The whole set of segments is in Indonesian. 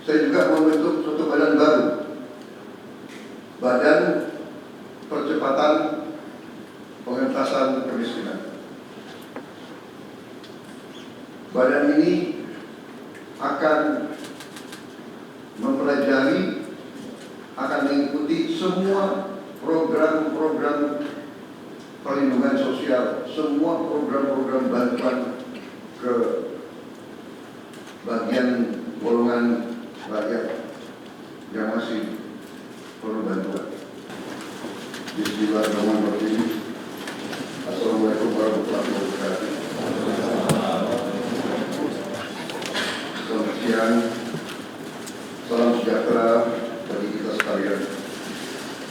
Saya juga membentuk suatu badan baru, Badan Percepatan Pengentasan Kemiskinan. Badan ini akan mempelajari, akan mengikuti semua program-program perlindungan sosial, semua program-program bantuan ke bagian golongan rakyat yang masih perlu bantuan. Bismillahirrahmanirrahim. Assalamualaikum warahmatullahi wabarakatuh. Selamat siang. Salam sejahtera bagi kita sekalian.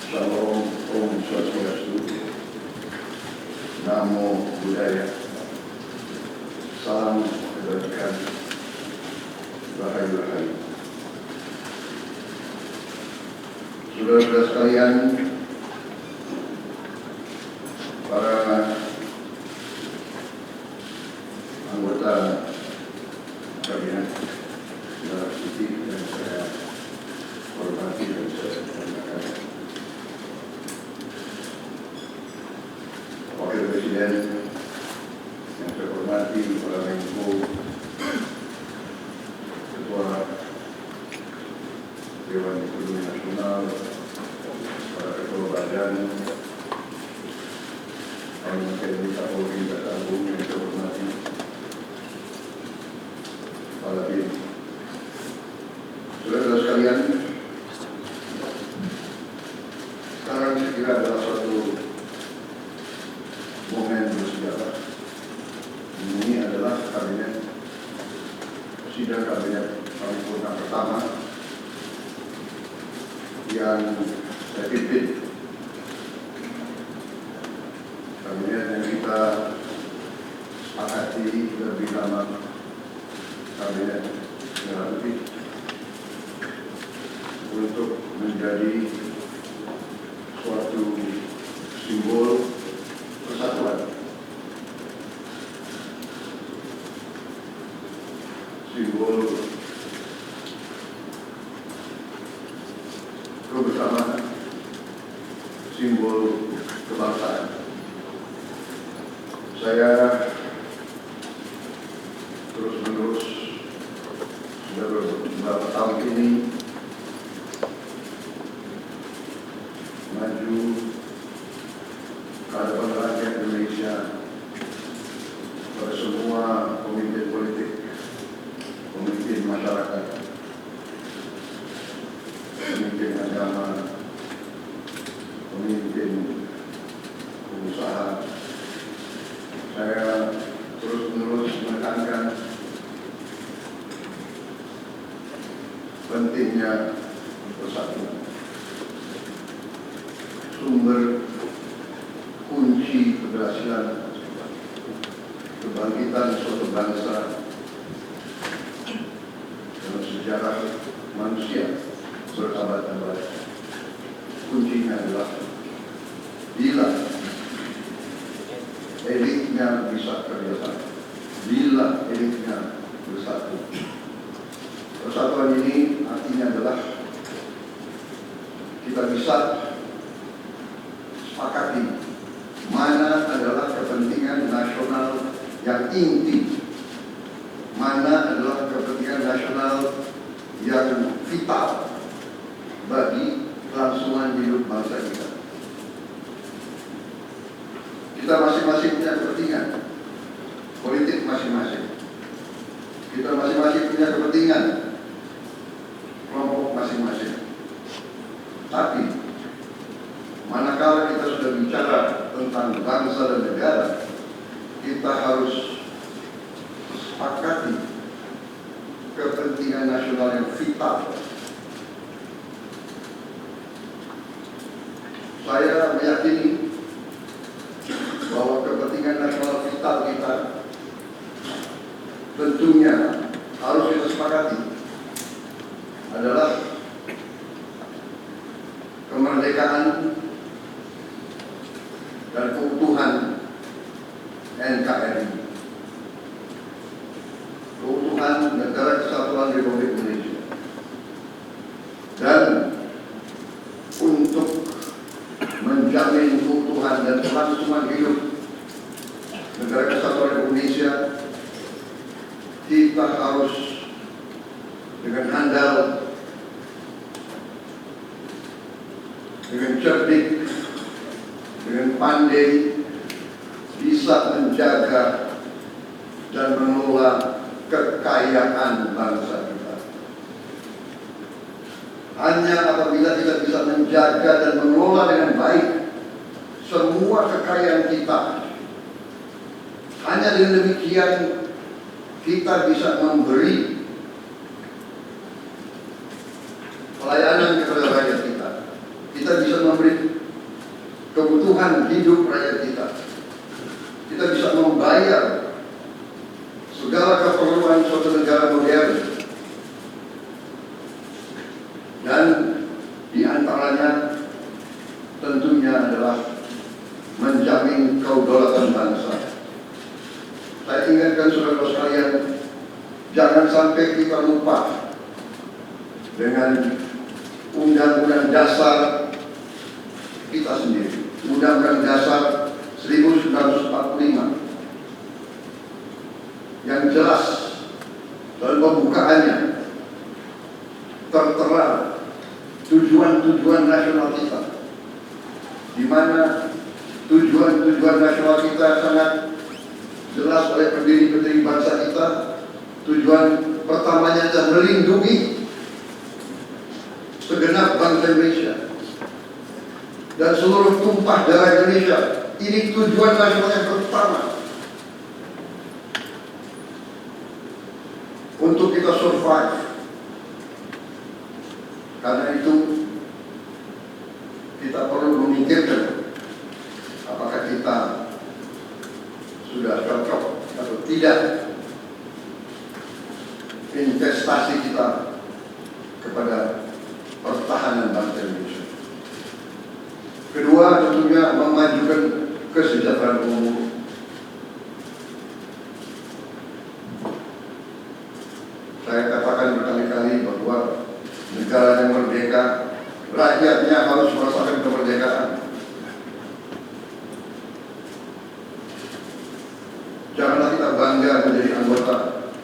Shalom, Om Swastiastu, Namo Buddhaya, salam kebajikan, rahayu-rahayu. Saudara-saudara sekalian, para anggota kabinet Saudara Siti yang saya hormati dan saya banggakan, Wakil Presiden yang saya hormati, para Menko, Ketua Dewan Ekonomi Nasional, para Ketua Badan, Panglima TNI Kapolri Jaksa Agung yang saya hormati, Kepala BIN. Saudara-saudara sekalian, sekarang saya kira adalah suatu momen bersejarah. Ini adalah sidang kabinet paripurna pertama yang saya pimpin. Kabinet yang kita sepakati lebih lama kabinet merah putih untuk menjadi suatu simbol persatuan, simbol kebersamaan, simbol kebangsaan. Saya terus-menerus sudah beberapa tahun ini maju ke hadapan rakyat Indonesia, pada semua pemimpin politik, pemimpin masyarakat, pemimpin agama, pemimpin pengusaha. Saya terus-menerus menekankan pentingnya persatuan, sumber kunci keberhasilan kebangkitan suatu bangsa dalam sejarah manusia berabad-abad. Kuncinya adalah bila elitnya bisa kerjasama, bila elitnya bersatu. Persatuan ini artinya adalah kita bisa sepakati mana adalah kepentingan nasional yang inti, mana adalah kepentingan nasional yang vital bagi kelangsungan hidup bangsa kita. Kita masing-masing punya kepentingan politik masing-masing. Kita masing-masing punya kepentingan kelompok masing-masing. Tapi manakala kita sudah bicara tentang bangsa dan negara, kita harus sepakati kepentingan nasional yang vital. Saya meyakini bahwa kepentingan nasional vital kita tentunya harus kita sepakati adalah kemerdekaan dan keutuhan NKRI, keutuhan Negara Kesatuan Republik Indonesia, dengan handal, dengan cerdik, dengan pandai bisa menjaga dan mengelola kekayaan bangsa kita. Hanya apabila kita bisa menjaga dan mengelola dengan baik semua kekayaan kita, hanya dengan demikian kita bisa memberi pelayanan kepada rakyat kita. Kita bisa memberi kebutuhan hidup rakyat kita. Kita bisa membayar segala keperluan suatu negara modern. Dan di antaranya tentunya adalah menjamin kedaulatan bangsa. Saya ingatkan saudara sekalian, jangan sampai kita lupa dengan Undang-Undang Dasar kita sendiri, Undang-Undang Dasar 1945, yang jelas dalam pembukaannya tertera tujuan-tujuan nasional kita, di mana tujuan-tujuan nasional kita sangat jelas oleh pendiri-pendiri bangsa kita. Tujuan pertamanya adalah melindungi segenap bangsa Indonesia dan seluruh tumpah darah Indonesia. Ini tujuan nasional yang pertama. Untuk kita survive. Karena itu kita perlu memikirkan apakah kita sudah cocok atau tidak investasi kita kepada pertahanan bangsa Indonesia. Kedua, tentunya memajukan kesejahteraan umum. Saya katakan berkali-kali bahwa negara yang merdeka, rakyatnya harus merasakan kemerdekaan. Janganlah kita bangga menjadi anggota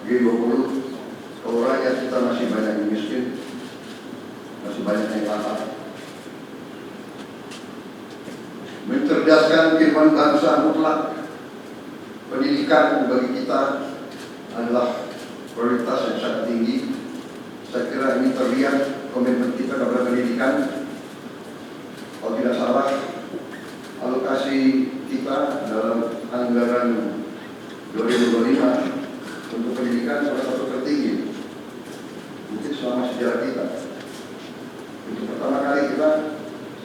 G20 kalau rakyat kita masih banyak yang miskin, masih banyak yang lapar. Mencerdaskan kehidupan bangsa mutlak. Pendidikan bagi kita adalah prioritas yang sangat tinggi. Saya kira ini terlihat komitmen kita kepada pendidikan. Kalau tidak salah, alokasi kita dalam anggaran 2025 untuk pendidikan salah satu tertinggi mungkin selama sejarah kita. Untuk pertama kali kita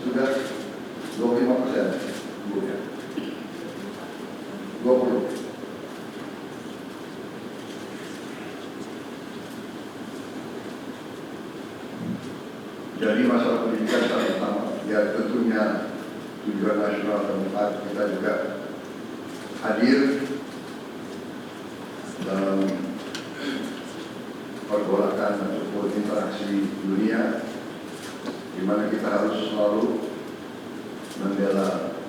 sudah 25%, 20. Jadi masalah pendidikan sangat utama. Ya tentunya tujuan nasional keempat kita juga hadir dalam pergolakan ataupun interaksi dunia, di mana kita harus selalu membela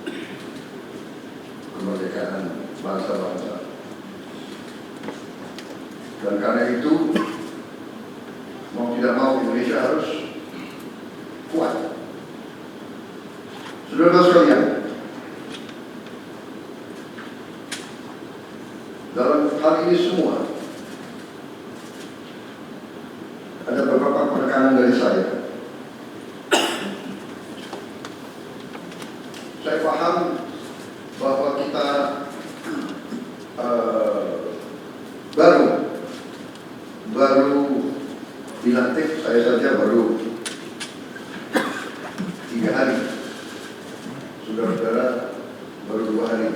kemerdekaan bangsa-bangsa. Dan karena itu, mau tidak mau Indonesia harus kuat. Saudara sekalian, dalam hal ini semua ada beberapa penekanan dari saya. Saya paham bahwa kita baru dilantik, saya saja baru 3 hari, saudara-saudara baru 2 hari.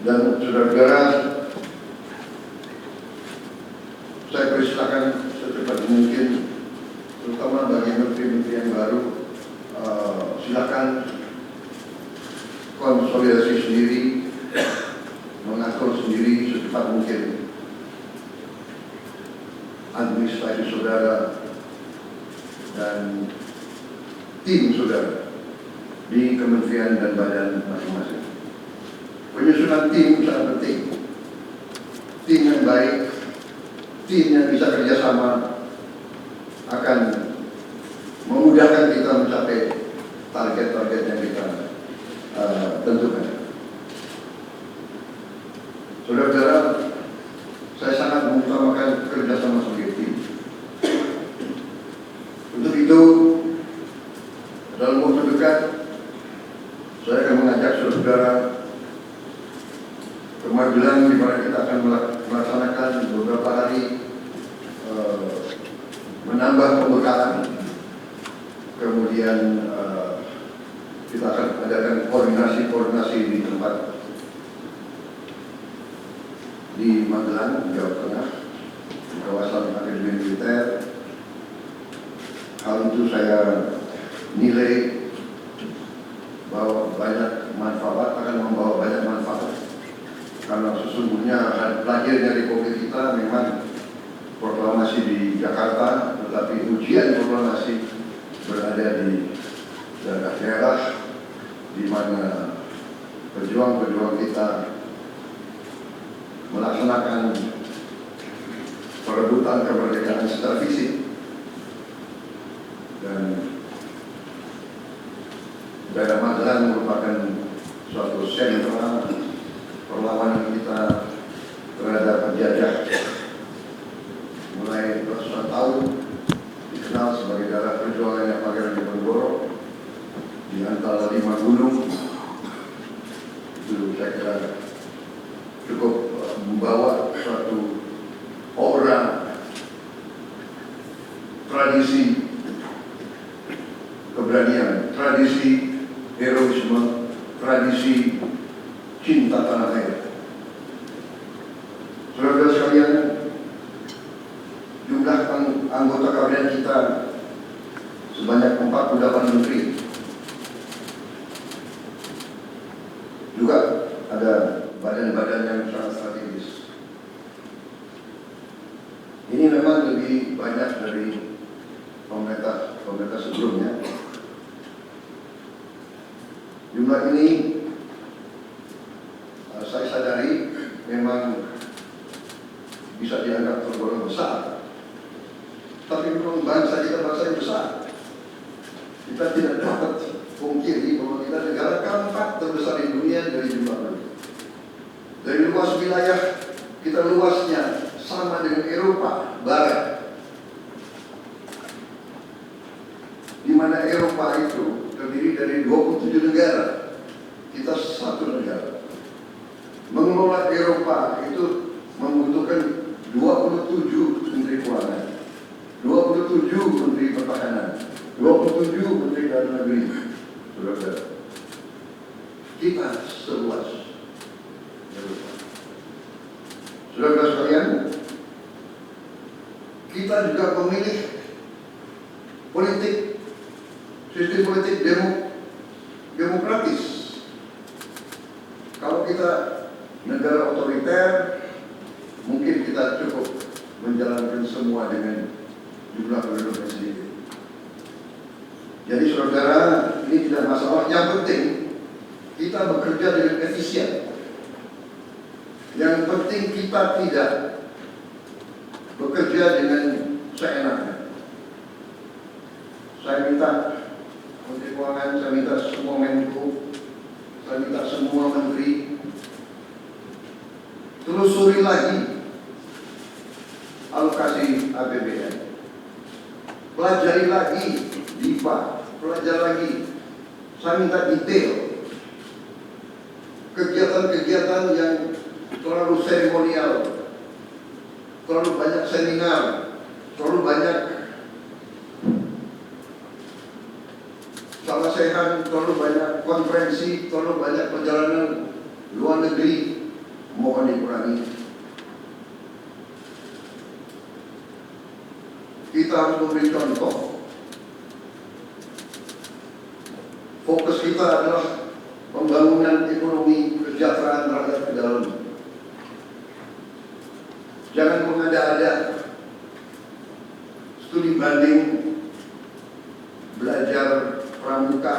Dan saudara-saudara, saya persilakan secepat mungkin, terutama bagi menteri-menteri yang baru, silakan konsolidasi sendiri, mengatur sendiri secepat mungkin administrasi saudara dan tim saudara di kementerian dan badan masing-masing. Penyusunan tim sangat penting. tim yang baik, tim yang bisa kerjasama akan memudahkan kita mencapai target-target yang kita tentukan. Saudara-saudara, saya sangat mengutamakan kerjasama sebagai tim. Untuk itu, dalam waktu dekat, saya akan mengajak saudara ke Magelang, di mana kita akan melaksanakan beberapa hari menambah pembekalan. Kemudian kita akan adakan koordinasi di tempat di Magelang, Jawa Tengah, di kawasan Akademi Militer. Hal itu saya nilai bahwa banyak manfaat, akan membawa banyak manfaat, karena sesungguhnya lahirnya Republik kita memang proklamasi di Jakarta, tetapi ujian proklamasi berada di daerah-daerah di mana pejuang-pejuang kita melaksanakan perebutan kemerdekaan secara fisik. Dan daerah Magelang merupakan suatu sentra perlawanan kita terhadap penjajah. Mulai ratusan tahun dikenal sebagai daerah perjuangannya Pangeran Diponegoro di antara 5 gunung. Itu saya kira cukup membawa suatu aura tradisi keberanian, tradisi heroisme, tradisi cinta tanah air. Saudara sekalian, jumlah anggota kabinet kita sebanyak 48 menteri. Juga ada badan-badan yang sangat strategis. Ini memang lebih banyak dari pemerintah sebelumnya. Jumlah ini saya sadari memang bisa dianggap tergolong besar, tapi memang bangsa kita bangsa yang besar. Kita tidak dapat pungkiri bahwa kita negara keempat terbesar di dunia dari jumlah penduduk. Dari luas wilayah kita, luasnya sama dengan Eropa Barat, di mana Eropa itu terdiri dari 27 negara, kita satu negara. Mengelola Eropa itu membutuhkan 27 menteri keuangan, 27 menteri pertahanan, 27 menteri dalam negeri. Saudara, kita seluas Eropa. Saudara sekalian, kita juga memilih sistem politik demokratis. Kalau kita negara otoriter, mungkin kita cukup menjalankan semua dengan jumlah penduduknya sendiri. Jadi saudara, ini tidak masalah. Yang penting kita bekerja dengan efisien. Yang penting kita tidak bekerja dengan seenaknya. Saya minta Menteri Keuangan, saya minta semua Menko, saya minta semua menteri telusuri lagi alokasi APBN, pelajari lagi DIPA, pelajari lagi. Saya minta detail kegiatan-kegiatan yang terlalu seremonial, terlalu banyak seminar, terlalu banyak salah sehat, terlalu banyak konferensi, terlalu banyak perjalanan luar negeri, mohon dikurangi. Kita harus memberi contoh. Fokus kita adalah pembangunan ekonomi, kesejahteraan rakyat ke dalam. Jangan mengada-ada studi banding, belajar pramuka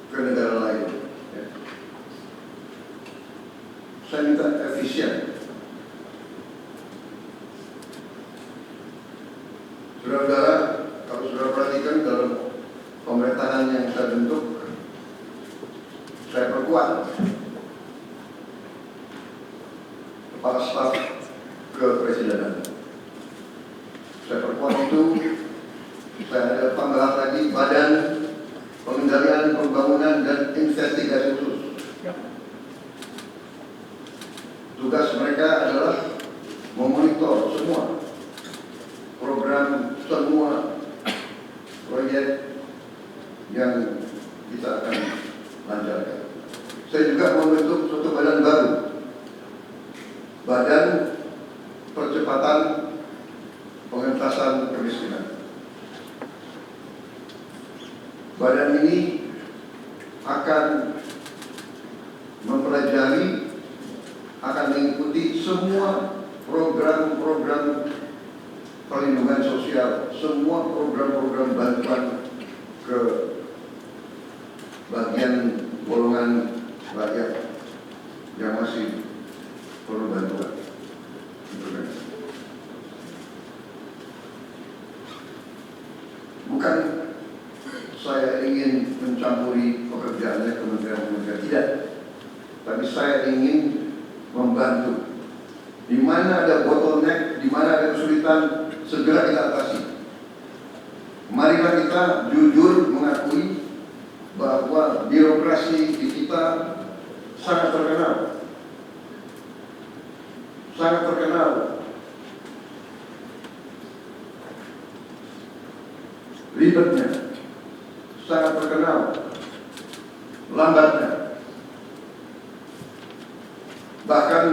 ke negara lain. Saya minta efisien. Saudara-saudara, kalau saudara perhatikan dalam pemerintahan yang saya bentuk, saya perkuat kepala staf kepresidenan. Saya perkuat itu, saya ada tambah lagi Badan Pengendalian Pembangunan dan Investigasi Khusus. Tugas mereka adalah memonitor semua program, semua proyek yang kita akan lancarkan. Saya juga membentuk suatu badan baru, Badan Percepatan Pengentasan Kemiskinan. Badan ini akan mempelajari, akan mengikuti semua program-program perlindungan sosial, semua program-program bantuan ke bagian golongan rakyat yang masih perlu bantuan. Bukan saya ingin mencampuri pekerjaannya kementerian-kementerian, tidak. Tapi saya ingin membantu. Di mana ada bottleneck, di mana ada kesulitan, segera kita atasi. Marilah kita jujur mengakui bahwa birokrasi di kita sangat terkenal. Sangat terkenal. Ribetnya, sangat terkenal. Lambatnya. Bahkan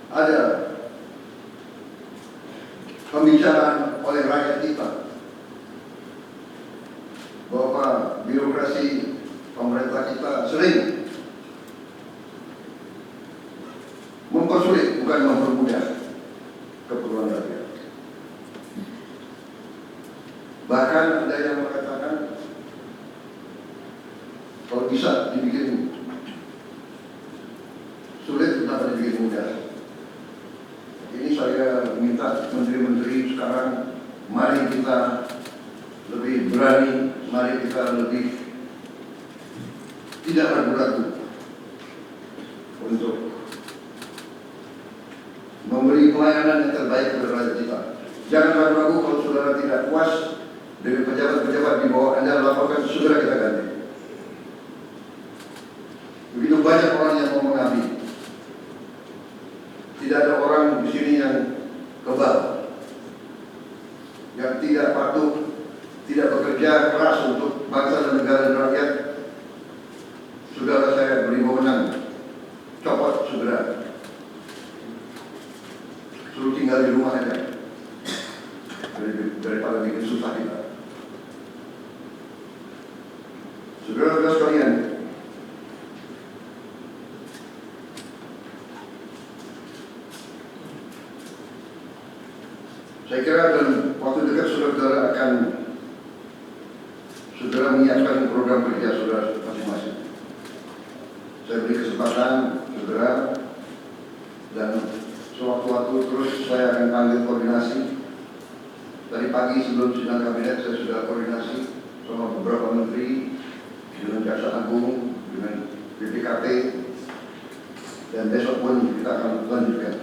ada pembicaraan oleh rakyat kita bahwa birokrasi pemerintah kita sering mempersulit, bukan mempermudah keperluan rakyat. Bahkan ada yang mengatakan kalau bisa dibikin sulit, kenapa dibikin mudah? Ini saya minta menteri-menteri sekarang, mari kita lebih berani, mari kita lebih tidak ragu-ragu untuk memberi pelayanan yang terbaik kepada rakyat kita. Jangan ragu-ragu kalau saudara tidak puas dengan pejabat-pejabat di bawah Anda, laporkan, segera kita ganti. Begitu banyak orang yang mau mengabdi. Tidak ada orang di sini yang kebal, yang tidak patuh, tidak bekerja keras untuk bangsa dan negara dan rakyat. Saudara saya beri wewenang, copot segera, suruh tinggal di rumah aja, daripada bikin susah kita. Saudara-saudara sekalian, saya kira dalam waktu dekat saudara akan saudara menyiapkan program kerja saudara masing-masing. Saya beri kesempatan saudara, dan sewaktu-waktu terus saya akan panggil koordinasi. Tadi pagi sebelum sidang kabinet saya sudah koordinasi sama beberapa menteri, dengan Jaksa Agung, dengan BPKP, dan besok pun kita akan lanjutkan.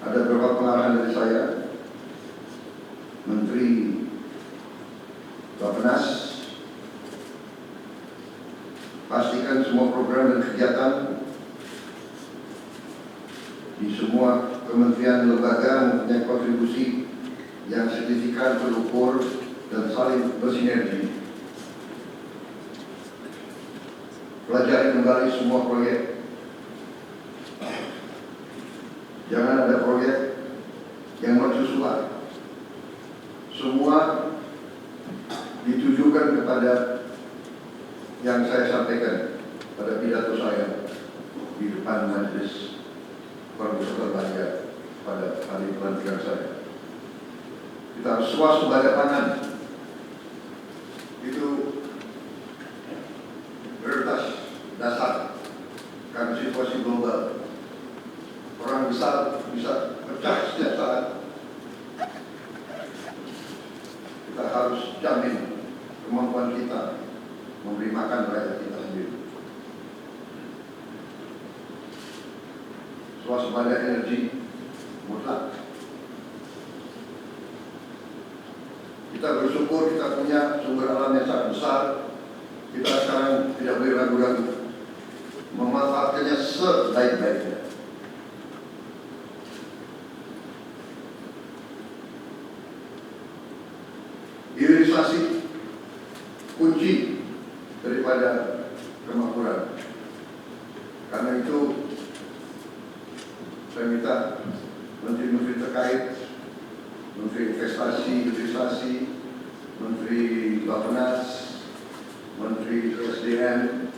Ada beberapa pengarahan dari saya, Menteri Bappenas, pastikan semua program dan kegiatan di semua kementerian lembaga mempunyai kontribusi yang signifikan, terukur, dan saling bersinergi. Pelajari kembali semua proyek. Jangan ada proyek yang mercusuar. Semua ditujukan kepada yang saya sampaikan pada pidato saya di depan majelis peserta banyak pada hari pelantikan saya. Kita harus swasembada pangan. Itu prioritas dasar karena situasi global. besar bisa pecah setiap saat. Kita harus jamin kemampuan kita memberi makan rakyat kita sendiri. Swasembada energi mutlak. Kita bersyukur kita punya sumber alam yang sangat besar. Kita sekarang tidak boleh ragu-ragu memanfaatkannya sebaik-baiknya. Hilirisasi kunci daripada kemakmuran. Karena itu saya minta menteri-menteri terkait, Menteri Investasi, Hilirisasi, Menteri Bappenas, Menteri SDM,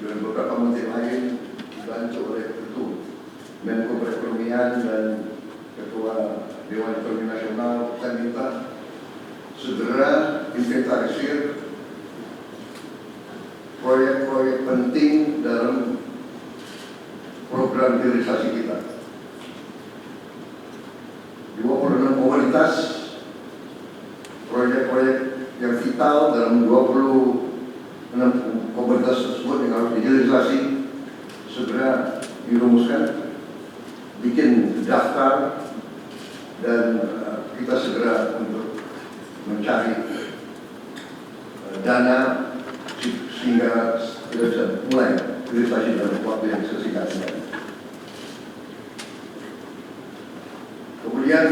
dan beberapa menteri lain dibantu oleh Ketua Menko Perekonomian dan Ketua Dewan Ekonomi Nasional. Saya minta segera inventarisir proyek-proyek penting dalam program hilirisasi kita. 26 komoditas, proyek-proyek yang vital dalam 26 komoditas tersebut yang harus dihilirisasi segera dirumuskan, bikin daftar, dan kita segera untuk mencari dana sehingga kita bisa mulai hilirisasi dalam waktu yang sesingkat-singkatnya. Kemudian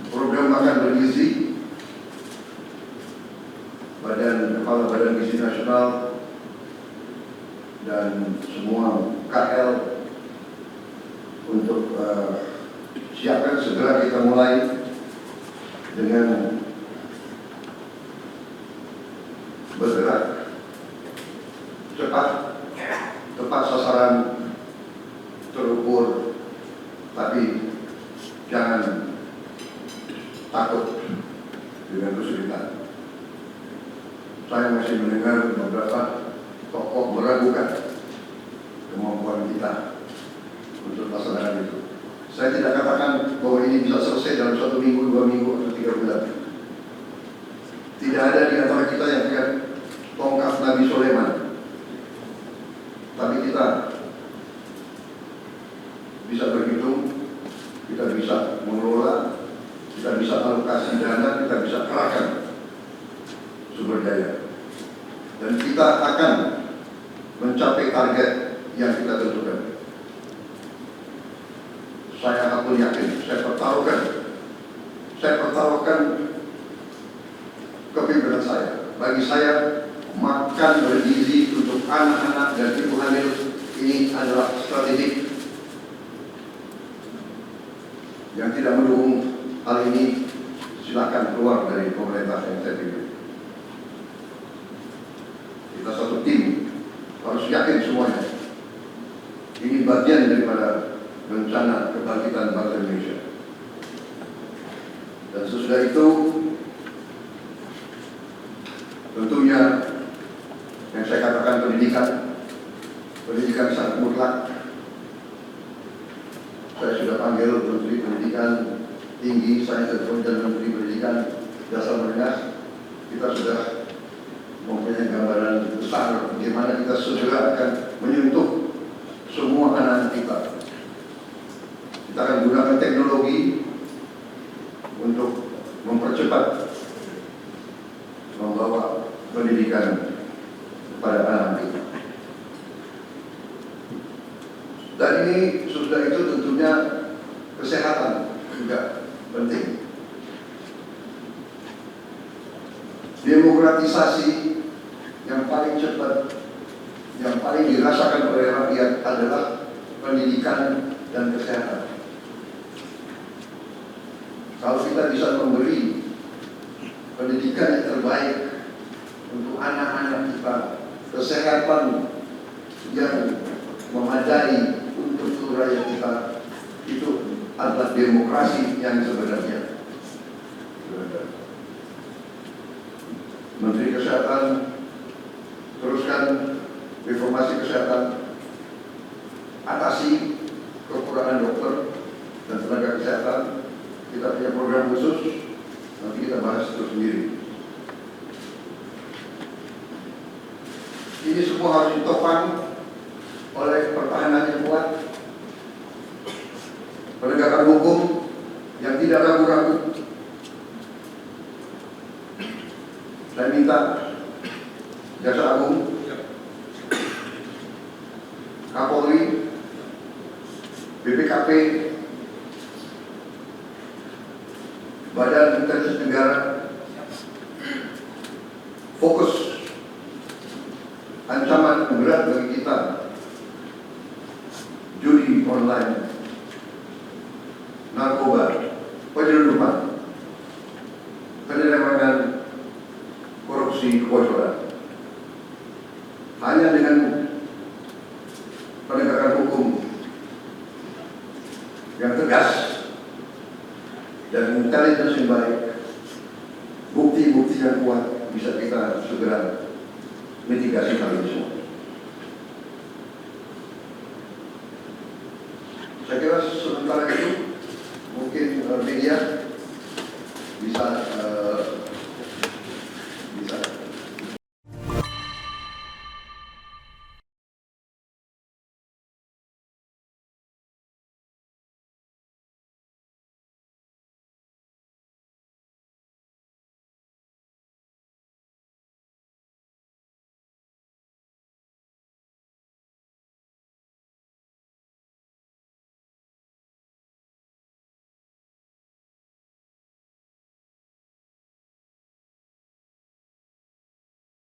program makan bergizi, Kepala Badan Gizi Nasional dan semua KL untuk siapkan segera kita mulai dengan bergerak cepat, tepat sasaran, terukur, tapi jangan takut dengan kesulitan. Saya masih mendengar beberapa tokoh meragukan kemampuan kita untuk melaksanakan itu. Saya tidak katakan bahwa ini bisa selesai dalam 1 minggu, 2 minggu, atau 3 bulan. Tidak ada di antara kita yang punya tongkat Nabi Sulaiman. Tapi kita bisa berhitung, kita bisa mengelola, kita bisa alokasi dana, kita bisa kerahkan sumber daya, dan kita akan mencapai target yang kita tentukan. Saya pun yakin, saya pertaruhkan kepimpinan saya. Bagi saya, makan bergizi untuk anak-anak dan ibu hamil ini adalah strategi. Yang tidak mendukung hal ini silakan keluar dari pemerintah yang saya pilih. Kita satu tim, harus yakin semuanya. Ini bagian daripada rencana kebangkitan bangsa Indonesia. Dan sesudah itu, tentunya yang saya katakan pendidikan sangat mutlak. Saya sudah panggil Menteri Pendidikan Tinggi, Sains dan Menteri Pendidikan Dasar Menengah. Kita sudah mempunyai gambaran besar bagaimana kita segera akan menyentuh semua anak-anak kita. Kita akan gunakan teknologi untuk mempercepat membawa pendidikan kepada anak kita. Dan ini sudah itu tentunya kesehatan juga penting. Demokratisasi yang paling cepat, yang paling dirasakan oleh rakyat adalah pendidikan dan kesehatan. Kalau kita bisa memberi pendidikan yang terbaik untuk anak-anak kita, kesehatan yang memadai untuk seluruh rakyat kita, itu adalah demokrasi yang sebenarnya. Menteri Kesehatan teruskan reformasi kesehatan, atasi kekurangan dokter dan tenaga kesehatan. Kita punya program khusus, nanti kita bahas itu sendiri. Ini semua harus ditopang oleh pertahanan yang kuat, penegakan hukum yang tidak ragu-ragu. Saya minta Jaksa Agung, Kapolri, BPKP, Badan Intelijen Negara fokus ancaman berat bagi kita, judi online, narkoba, penyelundupan, penyelewengan, korupsi, kebocoran. Hanya dengan penegakan hukum yang tegas dan intelijen yang baik, bukti-bukti yang kuat, bisa kita segera mitigasi hal ini semua.